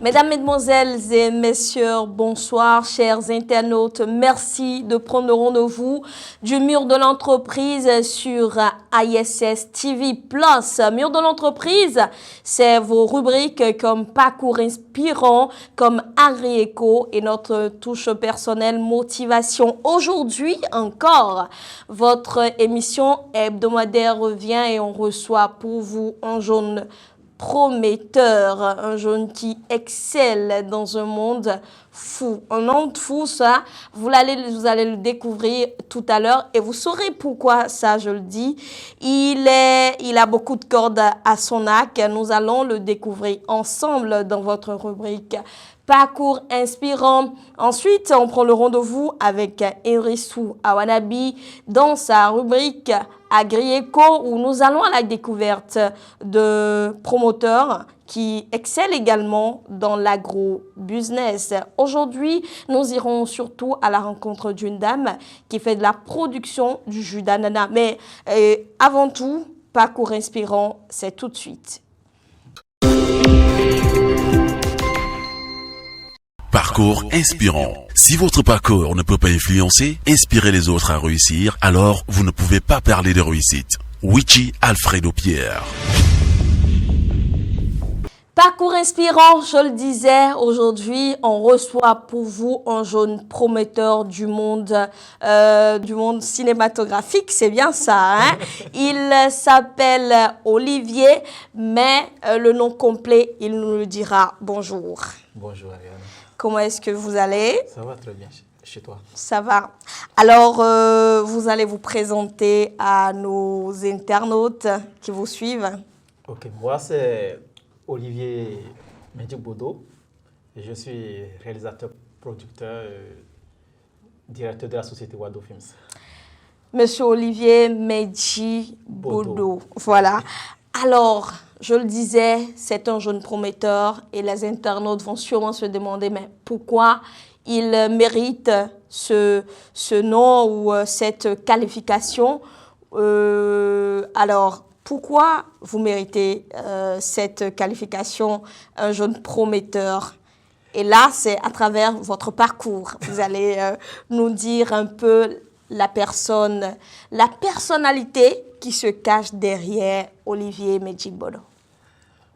Mesdames, Mesdemoiselles et Messieurs, bonsoir, chers internautes. Merci de prendre le rendez-vous du Mur de l'entreprise sur ISS TV+. Mur de l'entreprise, c'est vos rubriques comme Parcours inspirant, comme Agri-Éco et notre touche personnelle motivation. Aujourd'hui encore, votre émission hebdomadaire revient et on reçoit pour vous un jeune prometteur, un jeune qui excelle dans un monde fou. Un monde fou, ça, vous allez le découvrir tout à l'heure et vous saurez pourquoi ça, je le dis. Il a beaucoup de cordes à son arc. Nous allons le découvrir ensemble dans votre rubrique Parcours inspirant. Ensuite, on prend le rendez-vous avec Erissou Awanabi dans sa rubrique Agri-Éco où nous allons à la découverte de promoteurs qui excellent également dans l'agro-business. Aujourd'hui, nous irons surtout à la rencontre d'une dame qui fait de la production du jus d'ananas. Mais avant tout, Parcours inspirant, c'est tout de suite. Parcours inspirant. Si votre parcours ne peut pas influencer, inspirer les autres à réussir, alors vous ne pouvez pas parler de réussite. Wichi Alfredo Pierre. Parcours inspirant, je le disais, aujourd'hui, on reçoit pour vous un jeune prometteur du monde cinématographique, c'est bien ça, hein? Il s'appelle Olivier, mais le nom complet, il nous le dira. Bonjour. Bonjour Ariane. Comment est-ce que vous allez? Ça va très bien chez toi. Ça va. Alors, vous allez vous présenter à nos internautes qui vous suivent. Ok, moi c'est Olivier Mendy-Bodo. Je suis réalisateur, producteur, directeur de la société Wado Films. Monsieur Olivier Mendy-Bodo. Voilà. Alors, je le disais, c'est un jeune prometteur et les internautes vont sûrement se demander, mais pourquoi il mérite ce nom ou cette qualification? Alors, pourquoi vous méritez cette qualification, un jeune prometteur? Et là, c'est à travers votre parcours. Vous allez nous dire un peu la personnalité qui se cache derrière Olivier Mendy-Bodo.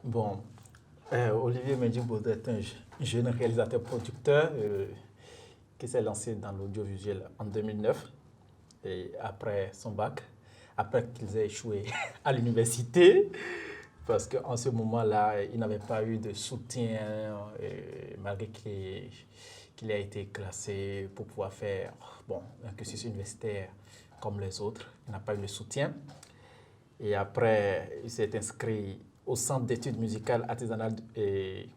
Bon, Olivier Mendy-Bodo est un jeune réalisateur-producteur qui s'est lancé dans l'audiovisuel en 2009 et après son bac, après qu'il ait échoué à l'université, parce qu'en ce moment-là, il n'avait pas eu de soutien, malgré qu'il a été classé pour pouvoir faire un cursus universitaire comme les autres. Il n'a pas eu de soutien. Et après, il s'est inscrit au Centre d'études musicales artisanales et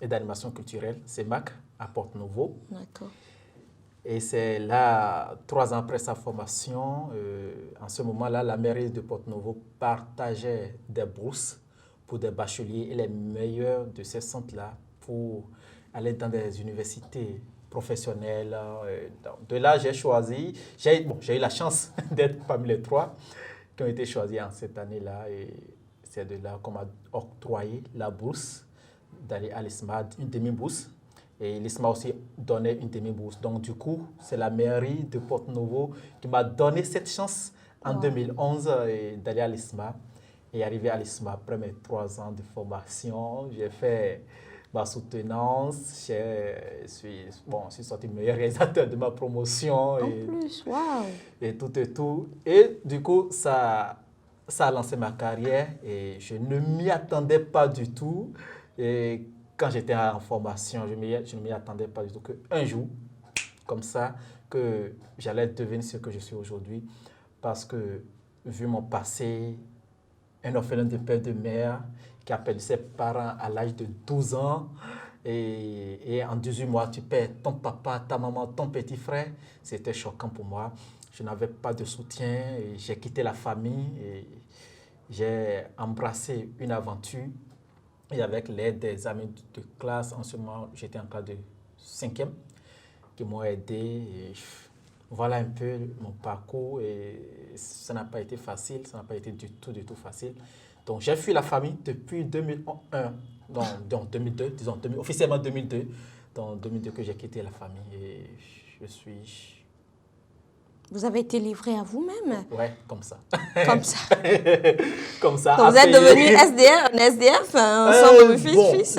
d'animation culturelle, CEMAC, à Porte-Nouveau. D'accord. Et c'est là, 3 ans après sa formation, en ce moment-là, la mairie de Porte-Nouveau partageait des bourses pour des bacheliers et les meilleurs de ces centres-là pour aller dans des universités professionnelles. De là, j'ai choisi, j'ai eu la chance d'être parmi les 3 qui ont été choisis en cette année-là. Et c'est de là qu'on m'a octroyé la bourse d'aller à l'ISMA, une demi-bourse. Et l'ISMA aussi donné une demi-bourse. Donc, du coup, c'est la mairie de Porte-Nouveau qui m'a donné cette chance en 2011 d'aller à l'ISMA. Et arrivé à l'ISMA, après mes 3 ans de formation, j'ai fait ma soutenance. Je suis sorti meilleur réalisateur de ma promotion. En plus, waouh! Et tout et tout. Et du coup, ça a lancé ma carrière et je ne m'y attendais pas du tout. Et quand j'étais en formation, je ne m'y attendais pas du tout qu'un jour, comme ça, que j'allais devenir ce que je suis aujourd'hui. Parce que, vu mon passé, un orphelin de père et de mère qui a perdu ses parents à l'âge de 12 ans, et en 18 mois, tu perds ton papa, ta maman, ton petit frère, c'était choquant pour moi. Je n'avais pas de soutien, et j'ai quitté la famille et j'ai embrassé une aventure. Et avec l'aide des amis de classe, en ce moment, j'étais en classe de 5e, qui m'ont aidé. Et voilà un peu mon parcours et ça n'a pas été facile, ça n'a pas été du tout facile. Donc j'ai fui la famille depuis 2001, donc 2002, disons officiellement 2002, dans 2002 que j'ai quitté la famille et je suis... Vous avez été livré à vous-même? Ouais, comme ça. Comme ça. Comme ça. Donc vous êtes devenu SDF, un SDF, ensemble fils.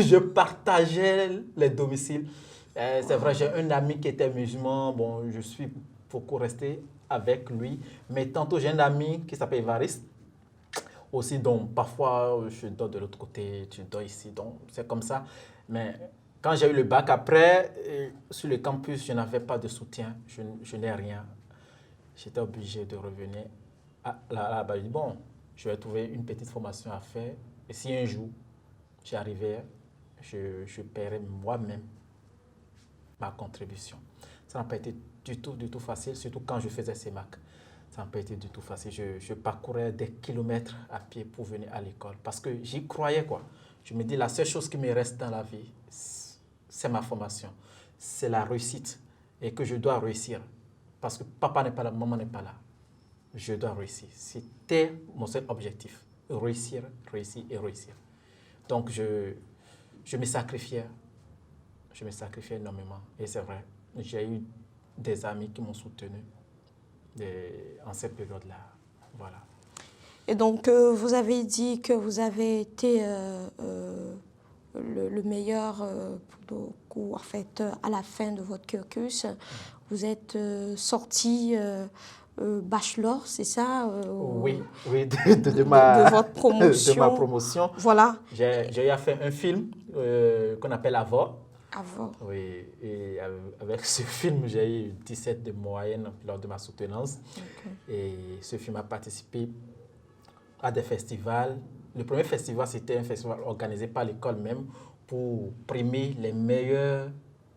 Je partageais les domiciles. C'est vrai, j'ai un ami qui était musulman. Bon, je suis beaucoup resté avec lui. Mais tantôt, j'ai un ami qui s'appelle Évariste. Aussi, donc parfois, je dors de l'autre côté, tu dors ici. Donc, c'est comme ça. Mais quand j'ai eu le bac après, sur le campus, je n'avais pas de soutien. Je n'ai rien. J'étais obligé de revenir là-bas. Je dis, bon, je vais trouver une petite formation à faire. Et si un jour, j'y arrivais, je paierais moi-même ma contribution. Ça n'a pas été du tout facile, surtout quand je faisais CEMAC. Ça n'a pas été du tout facile. Je parcourais des kilomètres à pied pour venir à l'école parce que j'y croyais, quoi. Je me dis, la seule chose qui me reste dans la vie, c'est ma formation. C'est la réussite et que je dois réussir. Parce que papa n'est pas là, maman n'est pas là. Je dois réussir. C'était mon seul objectif. Réussir, réussir et réussir. Donc, je me sacrifiais. Je me sacrifiais énormément. Et c'est vrai, j'ai eu des amis qui m'ont soutenu en cette période-là. Voilà. Et donc, vous avez dit que vous avez été le meilleur en fait, à la fin de votre cursus. Vous êtes sorti bachelor, c'est ça Oui, de votre promotion. De ma promotion. Voilà. J'ai eu à faire un film qu'on appelle Avor. Avor. Oui, et avec ce film, j'ai eu 17 de moyenne lors de ma soutenance. Okay. Et ce film a participé à des festivals. Le premier festival, c'était un festival organisé par l'école même pour primer les meilleurs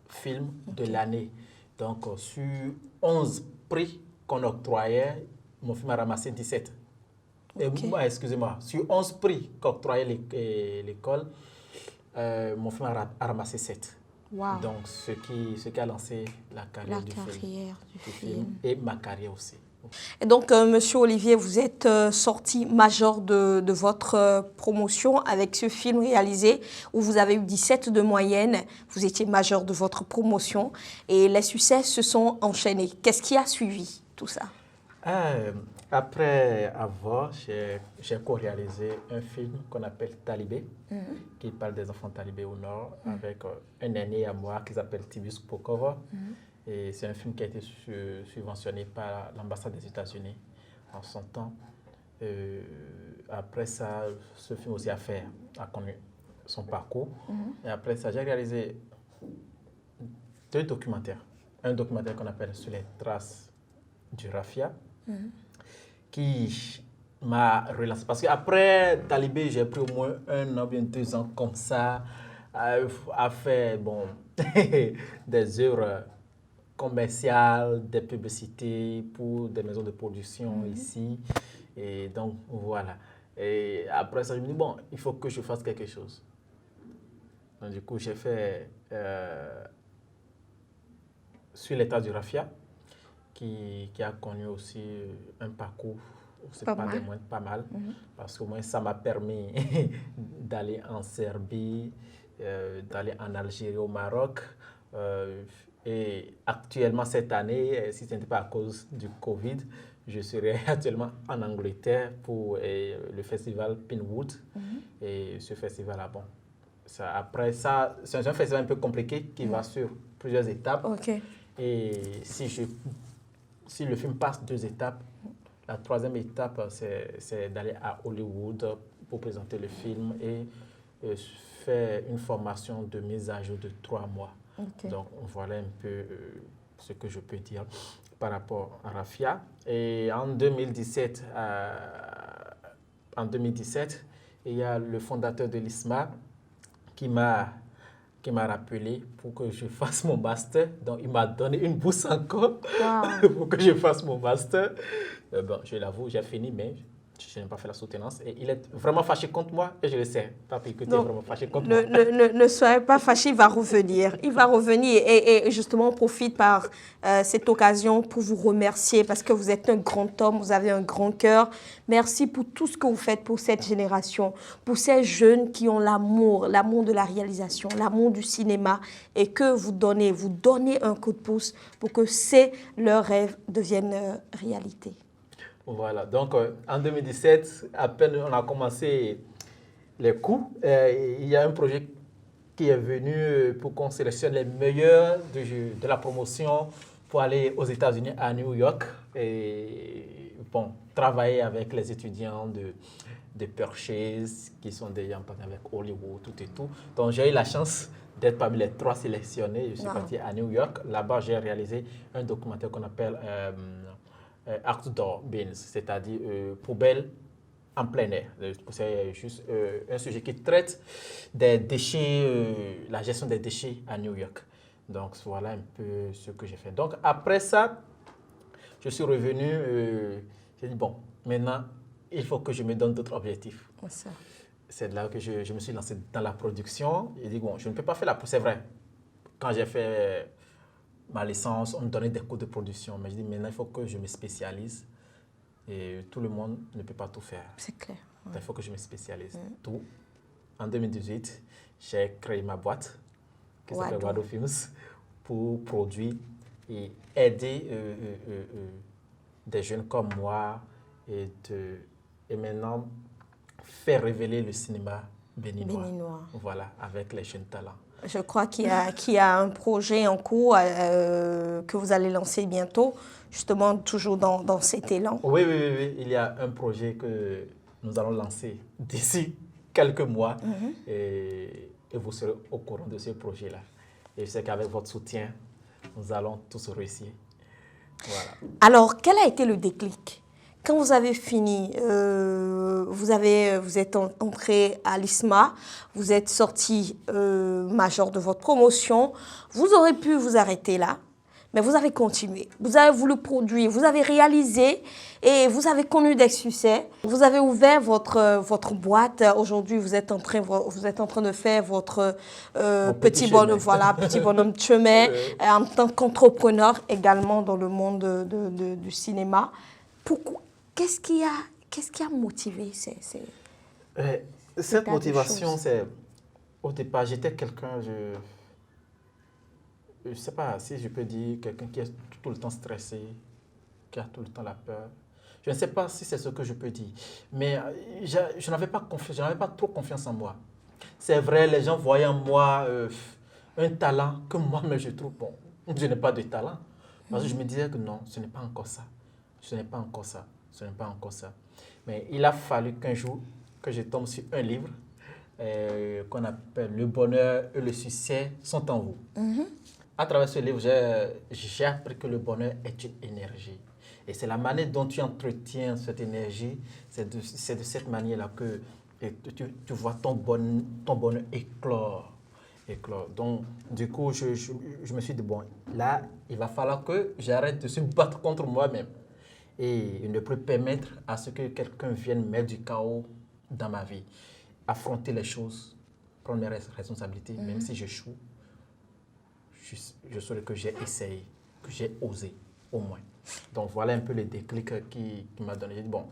films de l'année. Donc, sur 11 prix qu'on octroyait, mon film a ramassé 17. Okay. Excusez-moi, sur 11 prix qu'octroyait l'école, mon film a ramassé 7. Wow. Donc, ce qui a lancé la carrière du film et ma carrière aussi. Et donc, Monsieur Olivier, vous êtes sorti major de votre promotion avec ce film réalisé où vous avez eu 17 de moyenne. Vous étiez major de votre promotion et les succès se sont enchaînés. Qu'est-ce qui a suivi tout ça? Après avoir, j'ai co-réalisé un film qu'on appelle Talibé, qui parle des enfants talibés au Nord, avec un aîné à moi qui s'appelle Tibius Pokova. Et c'est un film qui a été subventionné par l'ambassade des États-Unis en son temps. Après ça, ce film aussi a connu son parcours. Et après ça, j'ai réalisé 2 documentaires. Un documentaire qu'on appelle Sur les traces du Rafia, qui m'a relancé. Parce qu'après Talibé, j'ai pris au moins 1 an, bien 2 ans comme ça, à faire des œuvres commerciales, des publicités pour des maisons de production ici. Et donc, voilà. Et après ça, je me dis, bon, il faut que je fasse quelque chose. Donc, du coup, j'ai fait Sur l'état du Rafia, qui a connu aussi un parcours, c'est pas mal, parce qu'au moins ça m'a permis d'aller en Serbie, d'aller en Algérie, au Maroc. Et actuellement, cette année, si ce n'était pas à cause du Covid, je serais actuellement en Angleterre pour le festival Pinwood. Et ce festival-là, bon, après ça, c'est un festival un peu compliqué qui va sur plusieurs étapes. Okay. Et si le film passe 2 étapes, la 3e étape, c'est d'aller à Hollywood pour présenter le film et faire une formation de mise à jour de 3 mois. Okay. Donc, voilà un peu ce que je peux dire par rapport à Rafia. Et en 2017, il y a le fondateur de l'ISMA qui m'a rappelé pour que je fasse mon master. Donc, il m'a donné une bourse encore pour que je fasse mon master. Bon, je l'avoue, j'ai fini, mais Je n'ai pas fait la soutenance. Et il est vraiment fâché contre moi et je le sais. Papi, que tu es vraiment fâché contre moi. Ne soyez pas fâché, il va revenir. Il va revenir et justement, on profite par cette occasion pour vous remercier parce que vous êtes un grand homme, vous avez un grand cœur. Merci pour tout ce que vous faites pour cette génération, pour ces jeunes qui ont l'amour de la réalisation, l'amour du cinéma et que vous donnez un coup de pouce pour que leurs rêves deviennent réalité. Voilà, donc en 2017, à peine on a commencé les cours, il y a un projet qui est venu pour qu'on sélectionne les meilleurs de la promotion pour aller aux États-Unis, à New York, et bon, travailler avec les étudiants de Purchase qui sont déjà en partenariat avec Hollywood, tout et tout. Donc j'ai eu la chance d'être parmi les 3 sélectionnés. Je suis parti à New York. Là-bas, j'ai réalisé un documentaire qu'on appelle Outdoor Bins, c'est-à-dire poubelle en plein air. C'est juste un sujet qui traite des déchets, la gestion des déchets à New York. Donc voilà un peu ce que j'ai fait. Donc après ça, je suis revenu, j'ai dit bon, maintenant il faut que je me donne d'autres objectifs. C'est là que je me suis lancé dans la production. J'ai dit bon, je ne peux pas faire la... C'est vrai, quand j'ai fait ma licence, on me donnait des cours de production. Mais je dis, maintenant, il faut que je me spécialise. Et tout le monde ne peut pas tout faire. C'est clair. Ouais. Il faut que je me spécialise. Tout. En 2018, j'ai créé ma boîte qui s'appelle Wado Films pour produire et aider des jeunes comme moi et maintenant faire révéler le cinéma béninois. Voilà, avec les jeunes talents. Je crois qu'il y a un projet en cours que vous allez lancer bientôt, justement toujours dans cet élan. Oui. Il y a un projet que nous allons lancer d'ici quelques mois et vous serez au courant de ce projet-là. Et je sais qu'avec votre soutien, nous allons tous réussir. Voilà. Alors, quel a été le déclic ? Quand vous avez fini, vous êtes entré à l'ISMA, vous êtes sorti major de votre promotion, vous aurez pu vous arrêter là, mais vous avez continué. Vous avez voulu produire, vous avez réalisé et vous avez connu des succès. Vous avez ouvert votre boîte. Aujourd'hui, vous êtes en train de faire votre petit bonhomme de chemin en tant qu'entrepreneur également dans le monde du cinéma. Pourquoi? Qu'est-ce qui a motivé cette motivation, c'est au départ, j'étais quelqu'un, je ne sais pas si je peux dire, quelqu'un qui est tout le temps stressé, qui a tout le temps la peur. Je ne sais pas si c'est ce que je peux dire, mais je n'avais pas confiance, je n'avais pas trop confiance en moi. C'est vrai, les gens voyaient en moi un talent que moi-même je trouve, bon, je n'ai pas de talent. Parce que je me disais que non, ce n'est pas encore ça. Ce n'est pas encore ça. Ce n'est pas encore ça. Mais il a fallu qu'un jour, que je tombe sur un livre qu'on appelle « Le bonheur et le succès sont en vous ». À travers ce livre, j'ai appris que le bonheur est une énergie. Et c'est la manière dont tu entretiens cette énergie, c'est de cette manière-là que tu vois ton bonheur éclore. Donc, du coup, je me suis dit, bon, là, il va falloir que j'arrête de se battre contre moi-même. Et ne plus permettre à ce que quelqu'un vienne mettre du chaos dans ma vie. Affronter les choses, prendre mes responsabilités, même si j'échoue, je saurais que j'ai essayé, que j'ai osé, au moins. Donc voilà un peu le déclic qui m'a donné. J'ai dit, bon,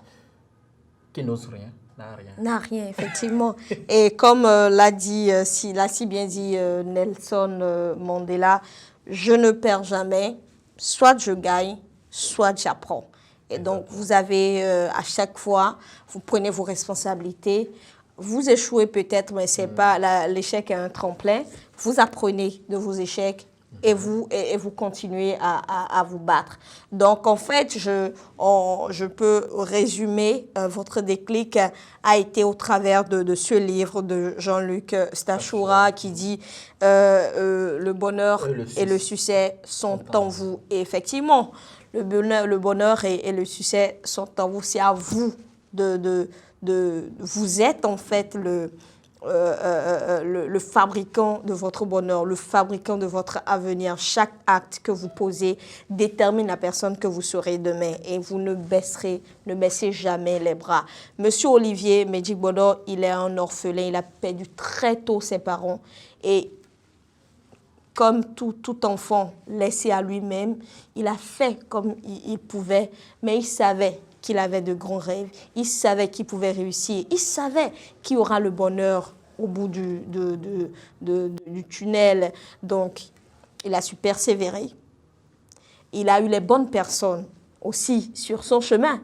qui n'ose rien, n'a rien. N'a rien, effectivement. Et comme l'a si bien dit Nelson Mandela, je ne perds jamais, soit je gagne, soit j'apprends. Et donc, vous avez, à chaque fois, vous prenez vos responsabilités. Vous échouez peut-être, mais c'est pas l'échec est un tremplin. Vous apprenez de vos échecs et vous continuez à vous battre. Donc, en fait, je peux résumer, votre déclic a été au travers de ce livre de Jean-Luc Stachoura qui dit le bonheur et le succès sont en vous. Et effectivement, le bonheur et le succès sont en vous. C'est à vous vous êtes en fait le fabricant de votre bonheur, le fabricant de votre avenir. Chaque acte que vous posez détermine la personne que vous serez demain et vous ne baissez jamais les bras. Monsieur Olivier Medjik-Bodor, il est un orphelin, il a perdu très tôt ses parents et comme tout enfant laissé à lui-même, il a fait comme il pouvait, mais il savait qu'il avait de grands rêves, il savait qu'il pouvait réussir, il savait qu'il y aura le bonheur au bout du tunnel. Donc, il a su persévérer. Il a eu les bonnes personnes aussi sur son chemin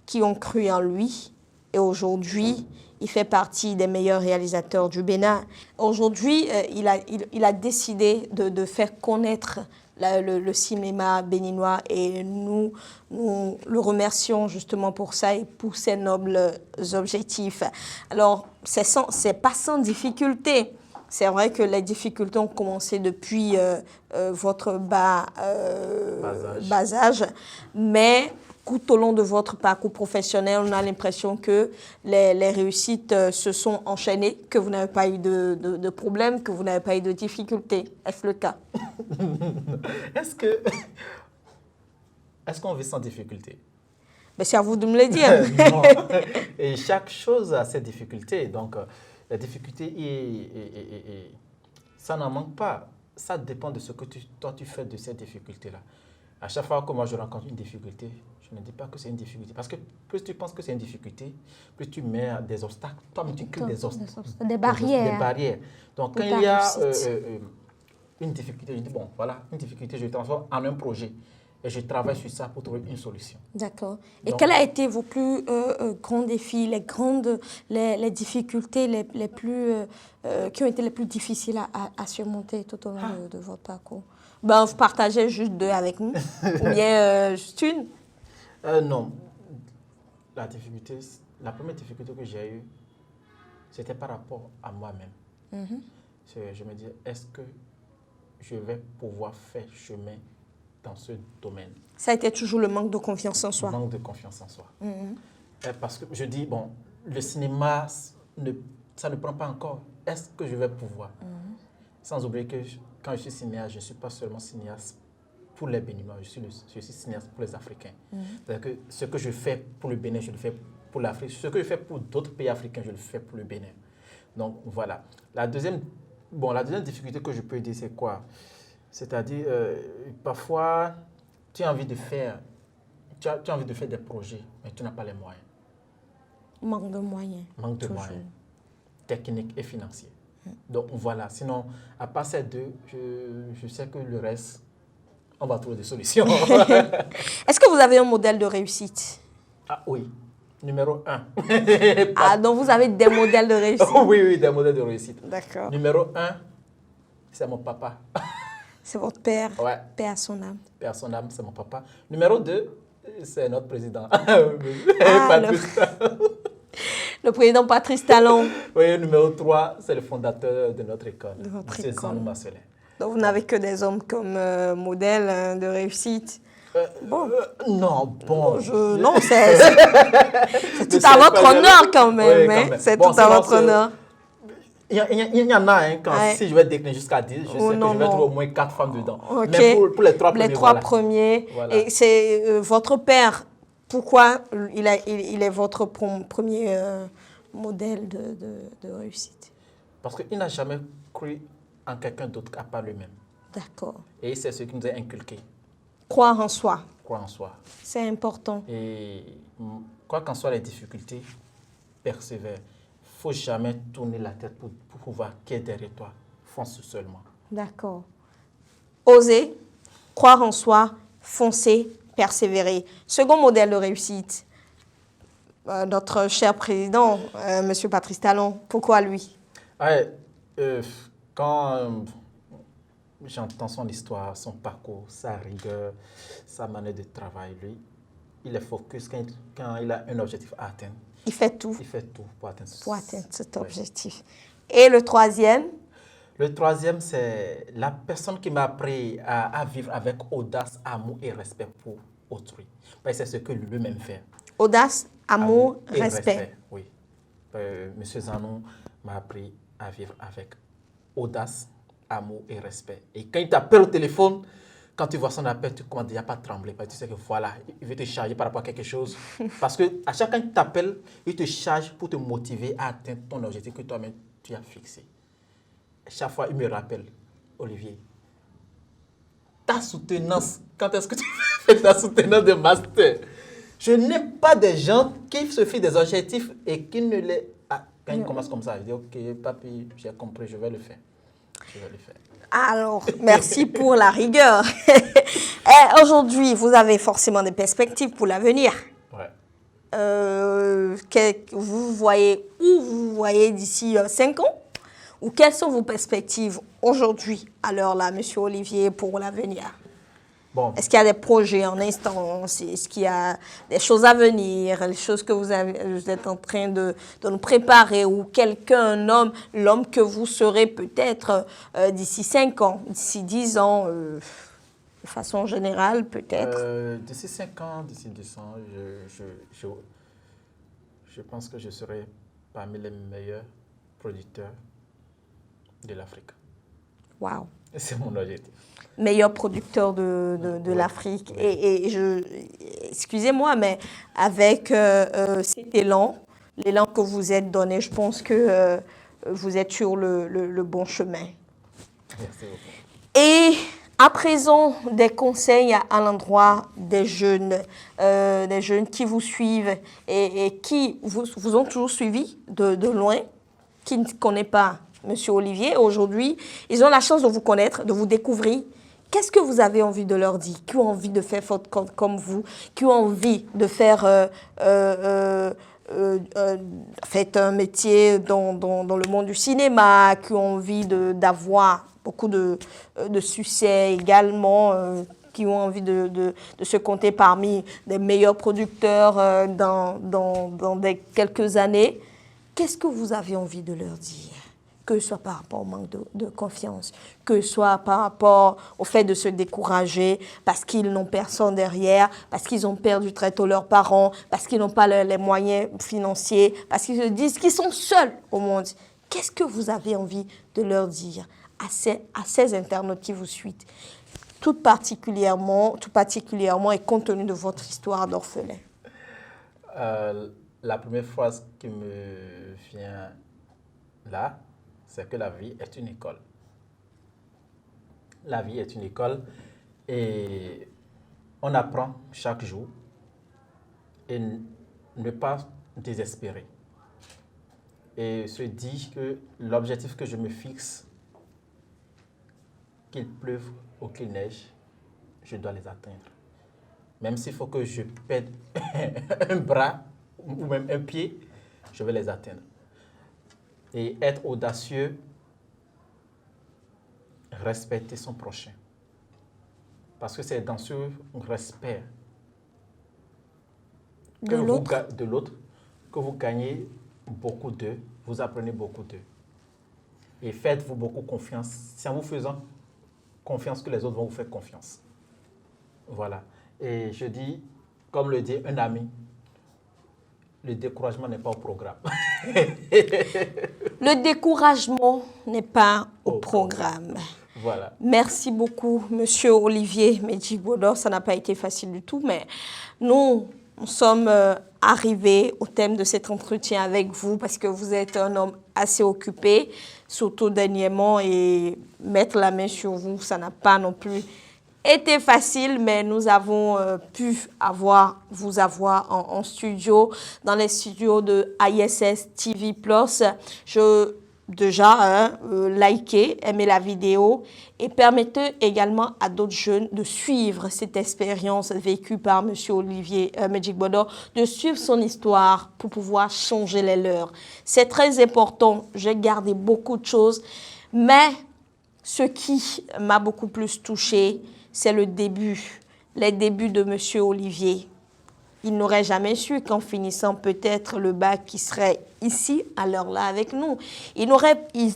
qui ont cru en lui. Et aujourd'hui, il fait partie des meilleurs réalisateurs du Bénin. Aujourd'hui, il a décidé de faire connaître le cinéma béninois et nous le remercions justement pour ça et pour ses nobles objectifs. Alors, c'est pas sans difficulté. C'est vrai que les difficultés ont commencé depuis votre bas âge, mais tout au long de votre parcours professionnel, on a l'impression que les réussites se sont enchaînées, que vous n'avez pas eu de problèmes, que vous n'avez pas eu de difficultés. Est-ce le cas? Est-ce qu'on vit sans difficulté? Mais c'est à vous de me le dire. Non. Et chaque chose a ses difficultés. Donc, la difficulté, ça n'en manque pas. Ça dépend de ce que toi tu fais de ces difficultés-là. À chaque fois que moi je rencontre une difficulté, je ne dis pas que c'est une difficulté. Parce que plus tu penses que c'est une difficulté, plus tu mets des obstacles. Toi-même, tu crées des obstacles. Des barrières. Des barrières. Donc, quand il y a une difficulté, je dis, bon, voilà, une difficulté, je le transforme en un projet. Et je travaille sur ça pour trouver une solution. D'accord. Et quels ont été vos plus grands défis, les difficultés qui ont été les plus difficiles à surmonter tout au long de votre parcours? Ben, vous partagez juste 2 avec nous, ou bien juste une? Non. La première difficulté que j'ai eue, c'était par rapport à moi-même. Je me disais, est-ce que je vais pouvoir faire chemin dans ce domaine? Ça a été toujours le manque de confiance en soi. Le manque de confiance en soi. Parce que je dis, bon, le cinéma, ça ne prend pas encore. Est-ce que je vais pouvoir? Sans oublier que quand je suis cinéaste, je ne suis pas seulement cinéaste pour les Béninois, je suis cinéaste pour les Africains. C'est-à-dire que ce que je fais pour le Bénin, je le fais pour l'Afrique. Ce que je fais pour d'autres pays africains, je le fais pour le Bénin. Donc, voilà. La deuxième difficulté que je peux dire, c'est quoi? C'est-à-dire, parfois, tu as envie de faire des projets, mais tu n'as pas les moyens. Manque de moyens. Manque de moyens, techniques et financiers. Donc voilà, sinon, à part ces 2, je sais que le reste, on va trouver des solutions. Est-ce que vous avez un modèle de réussite? Ah oui, numéro 1. Ah, donc vous avez des modèles de réussite? Oui, des modèles de réussite. D'accord. Numéro 1, c'est mon papa. C'est votre père? Ouais. Paix à son âme. Paix à son âme, c'est mon papa. Numéro 2, c'est notre président. Le président Patrice Talon. Oui, numéro 3, c'est le fondateur de notre école, De votre M. école. Zanou Marcelin. Donc vous n'avez que des hommes comme modèle de réussite. Bon. Non, bon. Non, c'est tout à votre honneur quand même. Oui, hein. quand même. C'est Bon, tout à votre honneur. Il y en a, hein, si je vais décliner jusqu'à 10, je sais que je vais trouver au moins 4 femmes dedans. Ok. Mais pour les 3 premiers, Les 3 voilà. premiers. Voilà. Et c'est votre père. Pourquoi il est votre premier modèle de réussite? Parce qu'il n'a jamais cru en quelqu'un d'autre à part lui-même. D'accord. Et c'est ce qui nous a inculqué. Croire en soi. Croire en soi. C'est important. Et quoi qu'en soient les difficultés, persévère. Il ne faut jamais tourner la tête pour pouvoir qui est derrière toi. Fonce seulement. D'accord. Oser, croire en soi, foncer, persévérer. Second modèle de réussite, notre cher président, M. Patrice Talon. Pourquoi lui? Quand j'entends son histoire, son parcours, sa rigueur, sa manière de travailler, lui, il est focus quand il a un objectif à atteindre. Il fait tout. Il fait tout pour atteindre Cet objectif. Et le troisième? Le troisième, c'est la personne qui m'a appris à vivre avec audace, amour et respect pour autrui. C'est ce que lui-même fait. Audace, amour, et respect. Oui. Monsieur Zanou m'a appris à vivre avec audace, amour et respect. Et quand il t'appelle au téléphone, quand tu vois son appel, tu commences déjà pas à trembler. Parce que tu sais que voilà, il veut te charger par rapport à quelque chose. Parce que à chaque fois qu'il t'appelle, il te charge pour te motiver à atteindre ton objectif que toi-même tu as fixé. Chaque fois, il me rappelle, Olivier, ta soutenance, quand est-ce que tu fais ta soutenance de master? Je n'aime pas des gens qui se fient des objectifs et qui ne les... Ah, quand ils commencent comme ça, je dis, ok, papi, j'ai compris, je vais le faire. Je vais le faire. Alors, merci pour la rigueur. Aujourd'hui, vous avez forcément des perspectives pour l'avenir. Ouais. Vous voyez où vous voyez d'ici 5 ans? Ou quelles sont vos perspectives aujourd'hui, à l'heure là, Monsieur Olivier, pour l'avenir? Bon. Est-ce qu'il y a des projets en instance? Est-ce qu'il y a des choses à venir? Les choses que vous êtes en train de nous préparer? Ou quelqu'un, un homme, l'homme que vous serez peut-être d'ici 5 ans, d'ici 10 ans, de façon générale peut-être? D'ici 5 ans, d'ici 10 ans, je pense que je serai parmi les meilleurs producteurs de l'Afrique. Waouh! C'est mon objectif. Meilleur producteur de l'Afrique. Et excusez-moi, mais avec cet élan, l'élan que vous êtes donné, je pense que vous êtes sur le bon chemin. Merci beaucoup. Et à présent, des conseils à l'endroit des jeunes qui vous suivent et qui vous ont toujours suivi de loin, qui ne connaissent pas Monsieur Olivier. Aujourd'hui, ils ont la chance de vous connaître, de vous découvrir. Qu'est-ce que vous avez envie de leur dire? Qui ont envie de faire comme vous? Qui ont envie de faire un métier dans le monde du cinéma? Qui ont envie d'avoir beaucoup de succès également? Qui ont envie de se compter parmi les meilleurs producteurs dans quelques années? Qu'est-ce que vous avez envie de leur dire? Que ce soit par rapport au manque de confiance, que ce soit par rapport au fait de se décourager parce qu'ils n'ont personne derrière, parce qu'ils ont perdu très tôt leurs parents, parce qu'ils n'ont pas les moyens financiers, parce qu'ils se disent qu'ils sont seuls au monde. Qu'est-ce que vous avez envie de leur dire à ces internautes qui vous suivent, tout particulièrement et compte tenu de votre histoire d'orphelin? La première phrase qui me vient là, c'est que la vie est une école. La vie est une école et on apprend chaque jour et ne pas désespérer. Et se dire que l'objectif que je me fixe, qu'il pleuve ou qu'il neige, je dois les atteindre. Même s'il faut que je perde un bras ou même un pied, je vais les atteindre. Et être audacieux, respecter son prochain. Parce que c'est dans ce respect de l'autre que vous gagnez beaucoup d'eux, vous apprenez beaucoup d'eux. Et faites-vous beaucoup confiance. C'est en vous faisant confiance que les autres vont vous faire confiance. Voilà. Et je dis, comme le dit un ami, le découragement n'est pas au programme. Le découragement n'est pas au programme. Voilà. Merci beaucoup, Monsieur Olivier Medjik-Bodor. Ça n'a pas été facile du tout, mais nous sommes arrivés au thème de cet entretien avec vous parce que vous êtes un homme assez occupé, surtout dernièrement, et mettre la main sur vous, ça n'a pas non plus été facile, mais nous avons pu vous avoir en studio, dans les studios de ISS TV+. Likez, aimez la vidéo et permettez également à d'autres jeunes de suivre cette expérience vécue par M. Olivier Medjik-Bodor, de suivre son histoire pour pouvoir changer les leurs. C'est très important, j'ai gardé beaucoup de choses, mais ce qui m'a beaucoup plus touchée, c'est les débuts de M. Olivier. Il n'aurait jamais su qu'en finissant peut-être le bac, qui serait ici, à l'heure là, avec nous. Il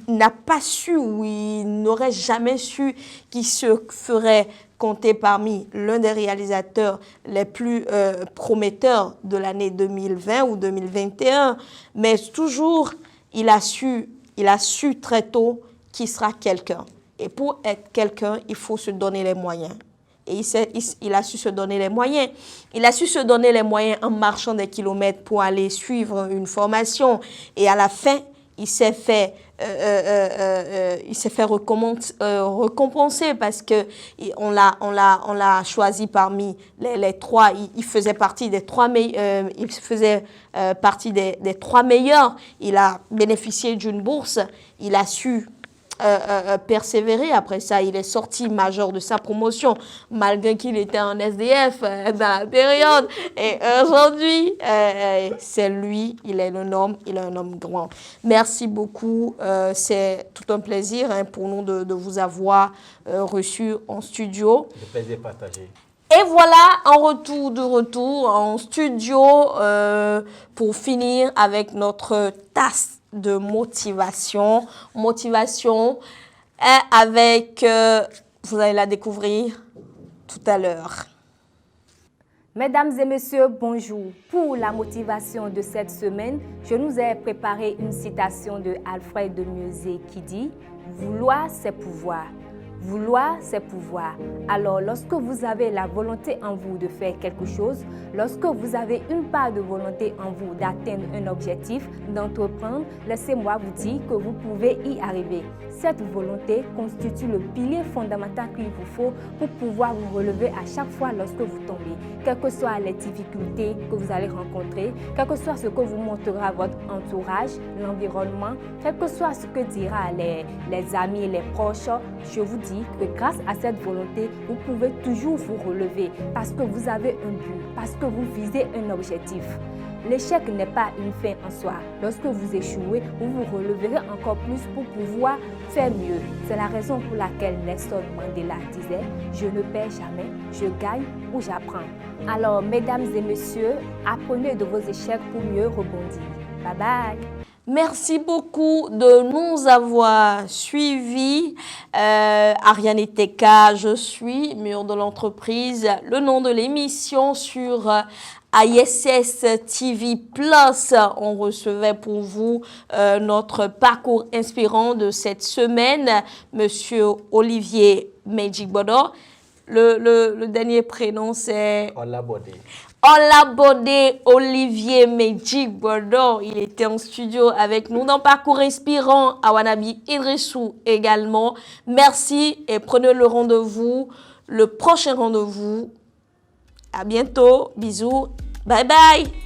n'a pas su ou il n'aurait jamais su qu'il se ferait compter parmi l'un des réalisateurs les plus prometteurs de l'année 2020 ou 2021. Mais toujours, il a su très tôt qu'il sera quelqu'un. Et pour être quelqu'un, il faut se donner les moyens. Et il a su se donner les moyens. Il a su se donner les moyens en marchant des kilomètres pour aller suivre une formation. Et à la fin, il s'est fait récompenser parce que on l'a choisi parmi les trois. Il faisait partie des trois meilleurs. Des trois meilleurs. Il a bénéficié d'une bourse. Il a su persévérer. Après ça, il est sorti major de sa promotion, malgré qu'il était en SDF dans la période. Et aujourd'hui, c'est lui, il est un homme grand. Merci beaucoup. C'est tout un plaisir pour nous de vous avoir reçu en studio. Le plaisir partagé. Et voilà, de retour en studio pour finir avec notre tasse de motivation. Motivation avec, vous allez la découvrir tout à l'heure. Mesdames et messieurs, bonjour. Pour la motivation de cette semaine, je nous ai préparé une citation de Alfred de Musset qui dit « Vouloir, c'est pouvoir ». Vouloir, c'est pouvoir. Alors, lorsque vous avez la volonté en vous de faire quelque chose, lorsque vous avez une part de volonté en vous d'atteindre un objectif, d'entreprendre, laissez-moi vous dire que vous pouvez y arriver. Cette volonté constitue le pilier fondamental qu'il vous faut pour pouvoir vous relever à chaque fois lorsque vous tombez. Quelles que soient les difficultés que vous allez rencontrer, quel que soit ce que vous montrera votre entourage, l'environnement, quel que soit ce que dira les amis, les proches, je vous dis que grâce à cette volonté, vous pouvez toujours vous relever parce que vous avez un but, parce que vous visez un objectif. L'échec n'est pas une fin en soi. Lorsque vous échouez, vous vous releverez encore plus pour pouvoir faire mieux. C'est la raison pour laquelle Nelson Mandela disait « Je ne perds jamais, je gagne ou j'apprends ». Alors, mesdames et messieurs, apprenez de vos échecs pour mieux rebondir. Bye bye. Merci beaucoup de nous avoir suivis. Ariane Teka, je suis Mur de l'entreprise. Le nom de l'émission sur ISS TV Plus. On recevait pour vous notre parcours inspirant de cette semaine, Monsieur Olivier Medjigbodo. Le dernier prénom, c'est Olabode Olivier Medjigbodo. Il était en studio avec nous dans Parcours Inspirant. Awanabi Idrissou également. Merci et prenez le rendez-vous, le prochain rendez-vous. À bientôt. Bisous. Bye bye.